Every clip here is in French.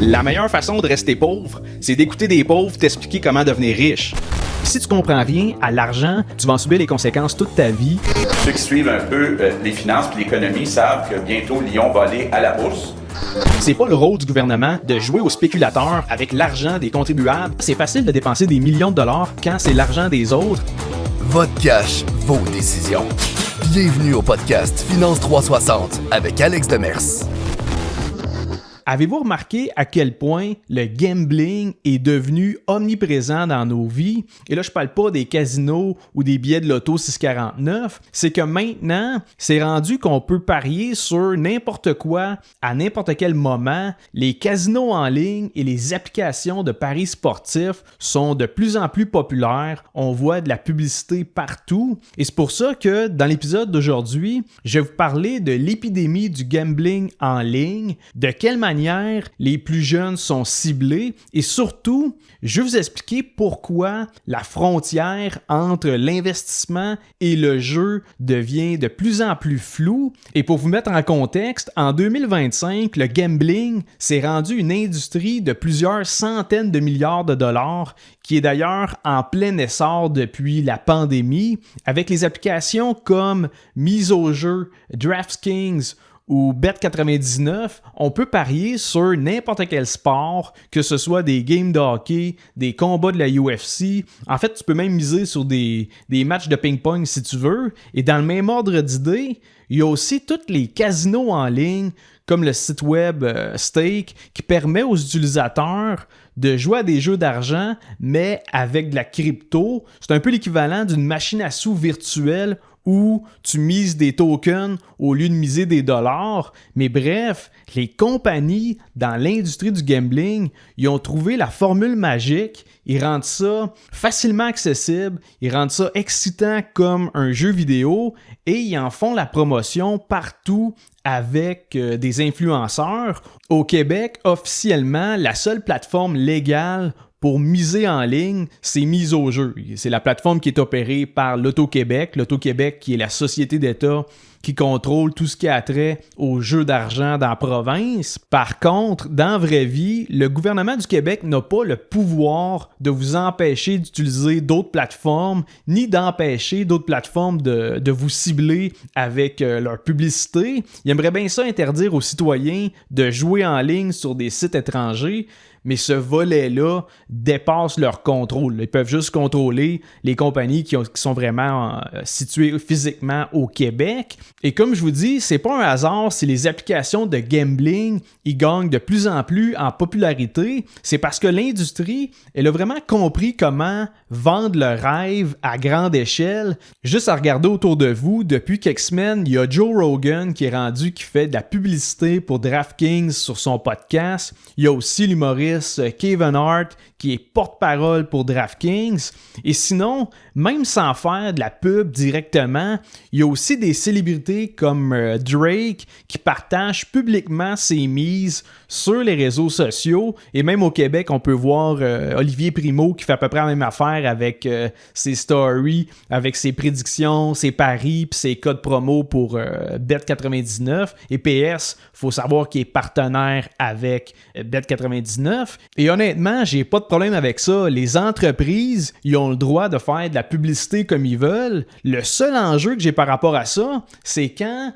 La meilleure façon de rester pauvre, c'est d'écouter des pauvres t'expliquer comment devenir riche. Si tu comprends rien à l'argent, tu vas en subir les conséquences toute ta vie. Ceux qui suivent un peu les finances et l'économie savent que bientôt Lyon va aller à la bourse. C'est pas le rôle du gouvernement de jouer aux spéculateurs avec l'argent des contribuables. C'est facile de dépenser des millions de dollars quand c'est l'argent des autres. Votre cash, vos décisions. Bienvenue au podcast Finance 360 avec Alex Demers. Avez-vous remarqué à quel point le gambling est devenu omniprésent dans nos vies? Et là, je parle pas des casinos ou des billets de loto 649. C'est que maintenant, c'est rendu qu'on peut parier sur n'importe quoi à n'importe quel moment. Les casinos en ligne et les applications de paris sportifs sont de plus en plus populaires. On voit de la publicité partout. Et c'est pour ça que dans l'épisode d'aujourd'hui, je vais vous parler de l'épidémie du gambling en ligne, de quelle manière les plus jeunes sont ciblés et surtout, je vais vous expliquer pourquoi la frontière entre l'investissement et le jeu devient de plus en plus floue. Et pour vous mettre en contexte, en 2025, le gambling s'est rendu une industrie de plusieurs centaines de milliards de dollars qui est d'ailleurs en plein essor depuis la pandémie avec les applications comme Mise au jeu, DraftKings ou Bet99, on peut parier sur n'importe quel sport, que ce soit des games de hockey, des combats de la UFC. En fait, tu peux même miser sur des matchs de ping-pong si tu veux. Et dans le même ordre d'idée, il y a aussi tous les casinos en ligne, comme le site web Stake, qui permet aux utilisateurs de jouer à des jeux d'argent, mais avec de la crypto. C'est un peu l'équivalent d'une machine à sous virtuelle où tu mises des tokens au lieu de miser des dollars. Mais bref, les compagnies dans l'industrie du gambling, ils ont trouvé la formule magique. Ils rendent ça facilement accessible, ils rendent ça excitant comme un jeu vidéo et ils en font la promotion partout avec des influenceurs. Au Québec, officiellement, la seule plateforme légale pour miser en ligne, c'est Mise au jeu. C'est la plateforme qui est opérée par l'Auto-Québec. L'Auto-Québec qui est la société d'État qui contrôle tout ce qui a trait aux jeux d'argent dans la province. Par contre, dans la vraie vie, le gouvernement du Québec n'a pas le pouvoir de vous empêcher d'utiliser d'autres plateformes, ni d'empêcher d'autres plateformes de vous cibler avec leur publicité. Il aimerait bien ça interdire aux citoyens de jouer en ligne sur des sites étrangers, mais ce volet-là dépasse leur contrôle. Ils peuvent juste contrôler les compagnies qui sont vraiment situées physiquement au Québec. Et comme je vous dis, c'est pas un hasard si les applications de gambling ils gagnent de plus en plus en popularité. C'est parce que l'industrie, elle a vraiment compris comment vendre le rêve à grande échelle. Juste à regarder autour de vous, depuis quelques semaines, il y a Joe Rogan qui fait de la publicité pour DraftKings sur son podcast. Il y a aussi l'humoriste Kevin Hart qui est porte-parole pour DraftKings. Et sinon, même sans faire de la pub directement, il y a aussi des célébrités comme Drake qui partagent publiquement ses mises sur les réseaux sociaux. Et même au Québec, on peut voir Olivier Primo qui fait à peu près la même affaire avec ses stories, avec ses prédictions, ses paris puis ses codes promo pour Bet99. Et PS, il faut savoir qu'il est partenaire avec Bet99. Et honnêtement, j'ai pas de problème avec ça. Les entreprises, ils ont le droit de faire de la publicité comme ils veulent. Le seul enjeu que j'ai par rapport à ça, c'est quand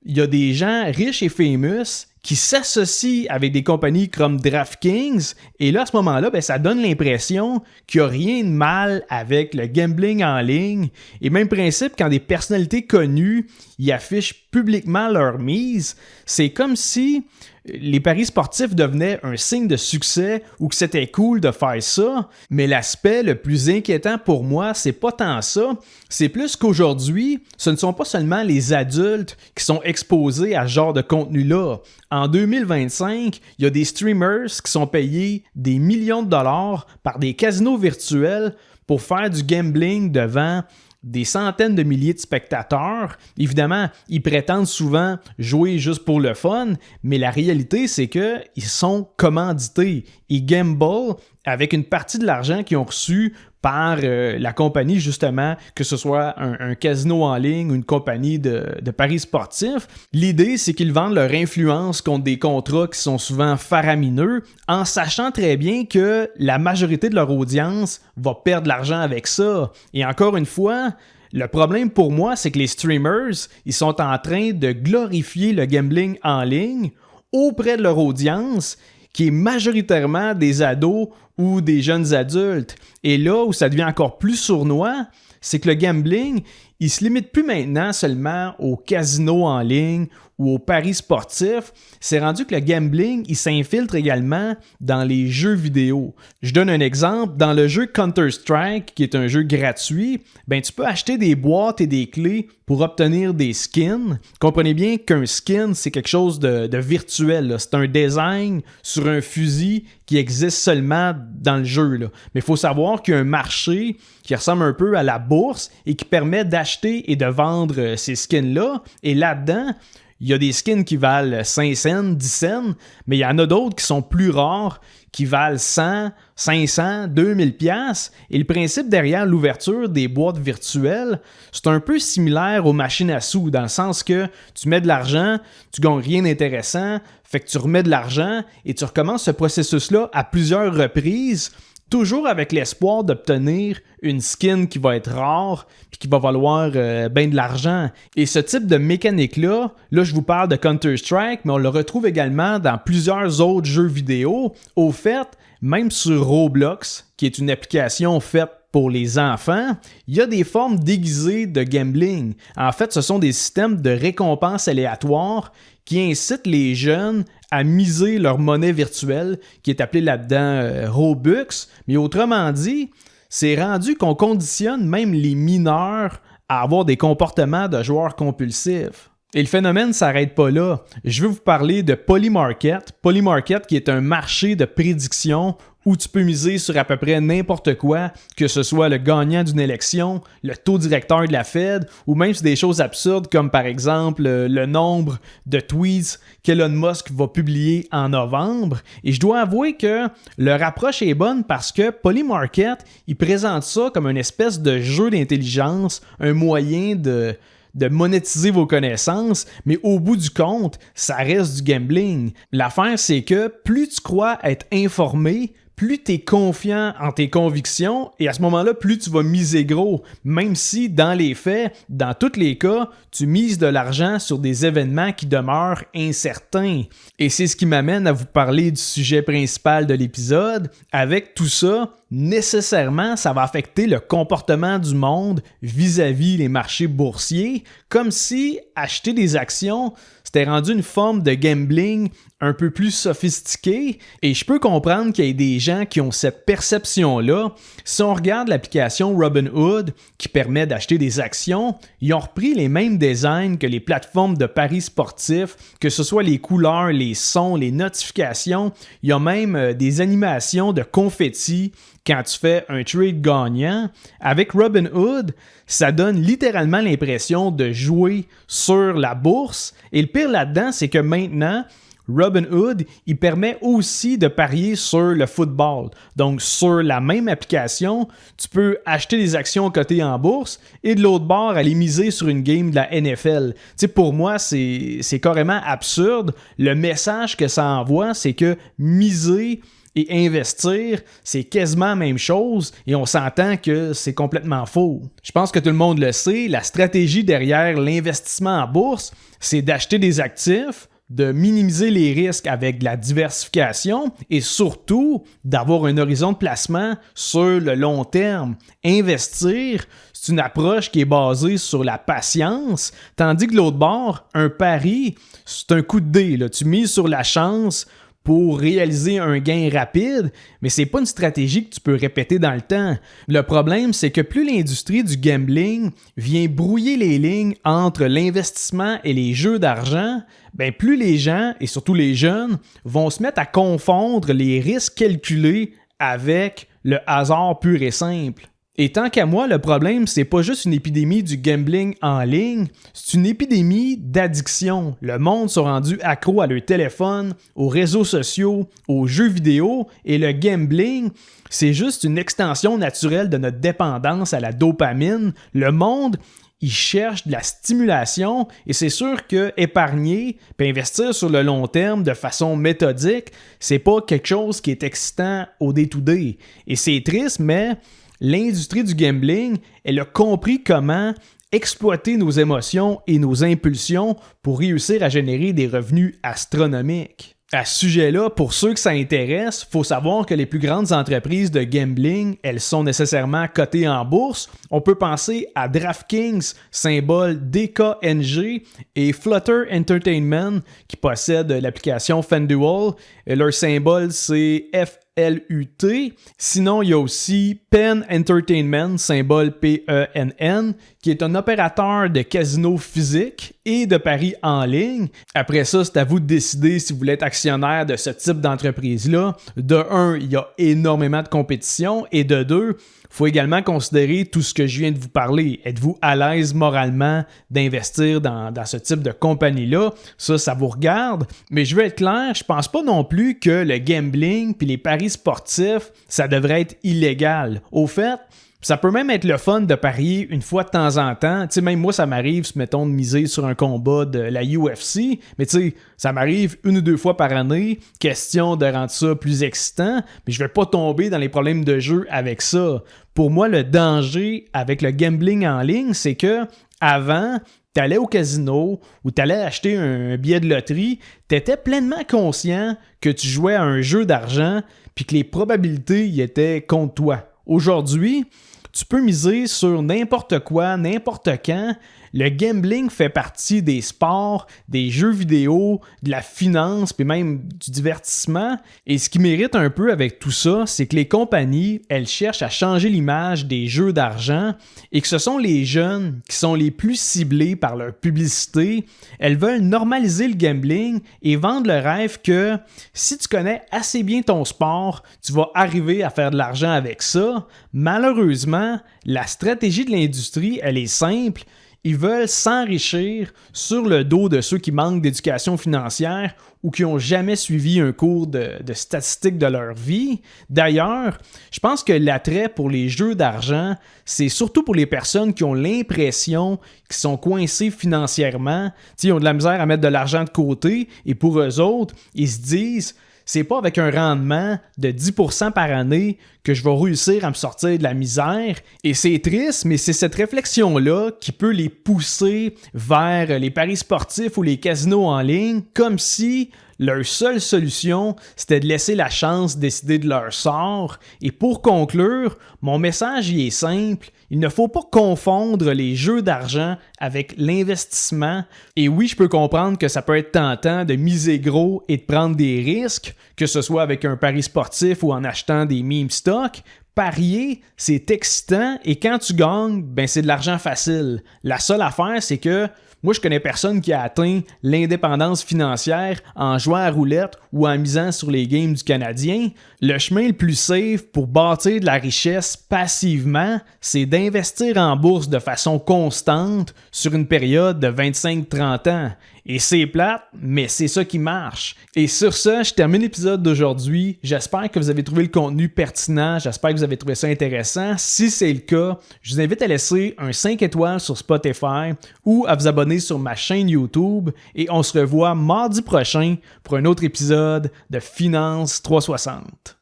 il y a des gens riches et famous qui s'associent avec des compagnies comme DraftKings. Et là, à ce moment-là, ça donne l'impression qu'il n'y a rien de mal avec le gambling en ligne. Et même principe, quand des personnalités connues y affichent publiquement leur mise, c'est comme si les paris sportifs devenaient un signe de succès ou que c'était cool de faire ça. Mais l'aspect le plus inquiétant pour moi, c'est pas tant ça. C'est plus qu'aujourd'hui, ce ne sont pas seulement les adultes qui sont exposés à ce genre de contenu-là. En 2025, il y a des streamers qui sont payés des millions de dollars par des casinos virtuels pour faire du gambling devant des centaines de milliers de spectateurs. Évidemment, ils prétendent souvent jouer juste pour le fun, mais la réalité, c'est qu'ils sont commandités. Ils gamblent avec une partie de l'argent qu'ils ont reçu par la compagnie, justement, que ce soit un casino en ligne ou une compagnie de paris sportifs. L'idée, c'est qu'ils vendent leur influence contre des contrats qui sont souvent faramineux, en sachant très bien que la majorité de leur audience va perdre de l'argent avec ça. Et encore une fois, le problème pour moi, c'est que les streamers, ils sont en train de glorifier le gambling en ligne auprès de leur audience, qui est majoritairement des ados ou des jeunes adultes. Et là où ça devient encore plus sournois, c'est que le gambling, il se limite plus maintenant seulement aux casinos en ligne ou aux paris sportifs. C'est rendu que le gambling, il s'infiltre également dans les jeux vidéo. Je donne un exemple. Dans le jeu Counter-Strike, qui est un jeu gratuit, tu peux acheter des boîtes et des clés pour obtenir des skins. Comprenez bien qu'un skin, c'est quelque chose de virtuel, là. C'est un design sur un fusil qui existe seulement dans le jeu, là. Mais il faut savoir qu'il y a un marché qui ressemble un peu à la bourse et qui permet d'acheter et de vendre ces skins-là. Et là-dedans, il y a des skins qui valent 5 cents, 10 cents, mais il y en a d'autres qui sont plus rares, qui valent 100, 500, 2000 pièces. Et le principe derrière l'ouverture des boîtes virtuelles, c'est un peu similaire aux machines à sous, dans le sens que tu mets de l'argent, tu gagnes rien d'intéressant, fait que tu remets de l'argent et tu recommences ce processus-là à plusieurs reprises, toujours avec l'espoir d'obtenir une skin qui va être rare puis qui va valoir bien de l'argent. Et ce type de mécanique-là, je vous parle de Counter-Strike, mais on le retrouve également dans plusieurs autres jeux vidéo. Au fait, même sur Roblox, qui est une application faite pour les enfants, il y a des formes déguisées de gambling. En fait, ce sont des systèmes de récompenses aléatoires qui incitent les jeunes à miser leur monnaie virtuelle, qui est appelée là-dedans Robux. Mais autrement dit, c'est rendu qu'on conditionne même les mineurs à avoir des comportements de joueurs compulsifs. Et le phénomène ne s'arrête pas là. Je veux vous parler de Polymarket. Polymarket qui est un marché de prédiction où tu peux miser sur à peu près n'importe quoi, que ce soit le gagnant d'une élection, le taux directeur de la Fed, ou même sur des choses absurdes comme par exemple le nombre de tweets qu'Elon Musk va publier en novembre. Et je dois avouer que leur approche est bonne parce que Polymarket, il présente ça comme une espèce de jeu d'intelligence, un moyen de monétiser vos connaissances, mais au bout du compte, ça reste du gambling. L'affaire, c'est que plus tu crois être informé, plus tu es confiant en tes convictions et à ce moment-là, plus tu vas miser gros, même si dans les faits, dans tous les cas, tu mises de l'argent sur des événements qui demeurent incertains. Et c'est ce qui m'amène à vous parler du sujet principal de l'épisode. Avec tout ça, nécessairement, ça va affecter le comportement du monde vis-à-vis les marchés boursiers, comme si acheter des actions, c'était rendu une forme de gambling un peu plus sophistiquée. Et je peux comprendre qu'il y ait des gens qui ont cette perception-là. Si on regarde l'application Robinhood, qui permet d'acheter des actions, ils ont repris les mêmes designs que les plateformes de paris sportifs, que ce soit les couleurs, les sons, les notifications. Il y a même des animations de confettis quand tu fais un trade gagnant. Avec Robinhood, ça donne littéralement l'impression de jouer sur la bourse. Et le pire là-dedans, c'est que maintenant, Robinhood, il permet aussi de parier sur le football. Donc, sur la même application, tu peux acheter des actions cotées en bourse et de l'autre bord, aller miser sur une game de la NFL. Tu sais, pour moi, c'est carrément absurde. Le message que ça envoie, c'est que miser et investir, c'est quasiment la même chose et on s'entend que c'est complètement faux. Je pense que tout le monde le sait, la stratégie derrière l'investissement en bourse, c'est d'acheter des actifs, de minimiser les risques avec de la diversification et surtout d'avoir un horizon de placement sur le long terme. Investir, c'est une approche qui est basée sur la patience, tandis que de l'autre bord, un pari, c'est un coup de dé, là. Tu mises sur la chance pour réaliser un gain rapide, mais c'est pas une stratégie que tu peux répéter dans le temps. Le problème, c'est que plus l'industrie du gambling vient brouiller les lignes entre l'investissement et les jeux d'argent, plus les gens, et surtout les jeunes, vont se mettre à confondre les risques calculés avec le hasard pur et simple. Et tant qu'à moi, le problème, c'est pas juste une épidémie du gambling en ligne, c'est une épidémie d'addiction. Le monde sont rendus accros à leur téléphone, aux réseaux sociaux, aux jeux vidéo, et le gambling, c'est juste une extension naturelle de notre dépendance à la dopamine. Le monde, il cherche de la stimulation, et c'est sûr que épargner puis investir sur le long terme de façon méthodique, c'est pas quelque chose qui est excitant au day-to-day. Et c'est triste, mais l'industrie du gambling, elle a compris comment exploiter nos émotions et nos impulsions pour réussir à générer des revenus astronomiques. À ce sujet-là, pour ceux que ça intéresse, il faut savoir que les plus grandes entreprises de gambling, elles sont nécessairement cotées en bourse. On peut penser à DraftKings, symbole DKNG, et Flutter Entertainment, qui possède l'application FanDuel. Et leur symbole, c'est FLUT. Sinon, il y a aussi Penn Entertainment, symbole PENN, qui est un opérateur de casino physique et de paris en ligne. Après ça, c'est à vous de décider si vous voulez être actionnaire de ce type d'entreprise-là. De un, il y a énormément de compétition, et de deux, il faut également considérer tout ce que je viens de vous parler. Êtes-vous à l'aise moralement d'investir dans ce type de compagnie-là? Ça vous regarde. Mais je veux être clair, je pense pas non plus que le gambling puis les paris sportifs, ça devrait être illégal. Au fait, ça peut même être le fun de parier une fois de temps en temps. Tu sais, même moi, ça m'arrive, mettons, de miser sur un combat de la UFC. Mais tu sais, ça m'arrive 1 ou 2 fois par année. Question de rendre ça plus excitant. Mais je vais pas tomber dans les problèmes de jeu avec ça. Pour moi, le danger avec le gambling en ligne, c'est que avant, t'allais au casino ou t'allais acheter un billet de loterie, t'étais pleinement conscient que tu jouais à un jeu d'argent puis que les probabilités y étaient contre toi. Aujourd'hui, tu peux miser sur n'importe quoi, n'importe quand. Le gambling fait partie des sports, des jeux vidéo, de la finance, puis même du divertissement. Et ce qui mérite un peu avec tout ça, c'est que les compagnies, elles cherchent à changer l'image des jeux d'argent et que ce sont les jeunes qui sont les plus ciblés par leur publicité. Elles veulent normaliser le gambling et vendre le rêve que si tu connais assez bien ton sport, tu vas arriver à faire de l'argent avec ça. Malheureusement, la stratégie de l'industrie, elle est simple. Ils veulent s'enrichir sur le dos de ceux qui manquent d'éducation financière ou qui n'ont jamais suivi un cours de statistiques de leur vie. D'ailleurs, je pense que l'attrait pour les jeux d'argent, c'est surtout pour les personnes qui ont l'impression qu'ils sont coincés financièrement. Ils ont de la misère à mettre de l'argent de côté et pour eux autres, ils se disent... C'est pas avec un rendement de 10% par année que je vais réussir à me sortir de la misère. Et c'est triste, mais c'est cette réflexion-là qui peut les pousser vers les paris sportifs ou les casinos en ligne, comme si leur seule solution, c'était de laisser la chance décider de leur sort. Et pour conclure, mon message y est simple. Il ne faut pas confondre les jeux d'argent avec l'investissement. Et oui, je peux comprendre que ça peut être tentant de miser gros et de prendre des risques, que ce soit avec un pari sportif ou en achetant des meme stocks. Parier, c'est excitant et quand tu gagnes, ben c'est de l'argent facile. La seule affaire, c'est que moi, je connais personne qui a atteint l'indépendance financière en jouant à roulette ou en misant sur les games du Canadien. Le chemin le plus safe pour bâtir de la richesse passivement, c'est d'investir en bourse de façon constante sur une période de 25-30 ans. Et c'est plate, mais c'est ça qui marche. Et sur ça, je termine l'épisode d'aujourd'hui. J'espère que vous avez trouvé le contenu pertinent. J'espère que vous avez trouvé ça intéressant. Si c'est le cas, je vous invite à laisser un 5 étoiles sur Spotify ou à vous abonner sur ma chaîne YouTube. Et on se revoit mardi prochain pour un autre épisode de Finance 360.